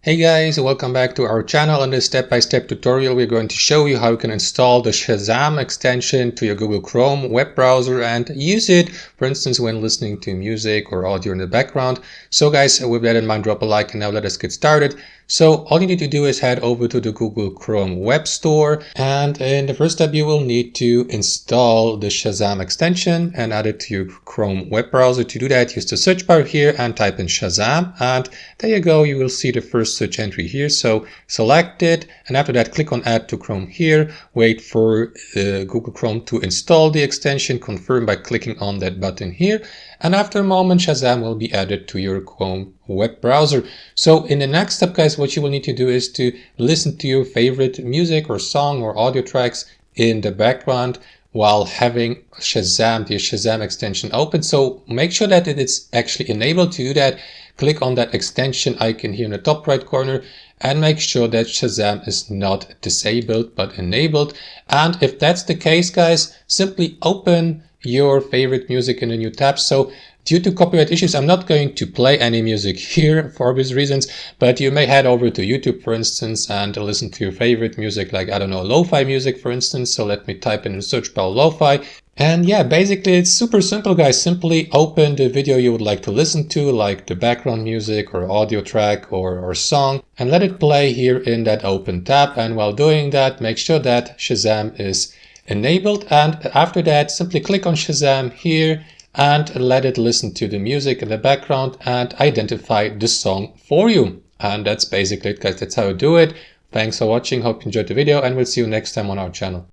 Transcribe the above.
Hey guys, welcome back to our channel. In this step-by-step tutorial we're going to show you how you can install the Shazam extension to your Google Chrome web browser and use it, for instance, when listening to music or audio in the background. So guys, with that in mind, drop a like and now let us get started. So all you need to do is head over to the Google Chrome web store, and in the first step you will need to install the Shazam extension and add it to your Chrome web browser. To do that, use the search bar here and type in Shazam, and there you go, you will see the first search entry here. So select it, and after that click on add to Chrome here. Wait for Google Chrome to install the extension. Confirm by clicking on that button here, and after a moment Shazam will be added to your Chrome web browser. So in the next step guys, what you will need to do is to listen to your favorite music or song or audio tracks in the background while having the Shazam extension open. So make sure that it is actually enabled. To do that, click on that extension icon here in the top right corner and make sure that Shazam is not disabled but enabled. And if that's the case guys, simply open your favorite music in a new tab. So due to copyright issues, I'm not going to play any music here for obvious reasons, but you may head over to YouTube, for instance, and listen to your favorite music, like, I don't know, lo-fi music, for instance. So let me type in the search bar lo-fi. And yeah, basically it's super simple guys. Simply open the video you would like to listen to, like the background music or audio track or song, and let it play here in that open tab. And while doing that, make sure that Shazam is enabled, and after that simply click on Shazam here and let it listen to the music in the background and identify the song for you. And that's basically it guys, that's how you do it. Thanks for watching, hope you enjoyed the video, and we'll see you next time on our channel.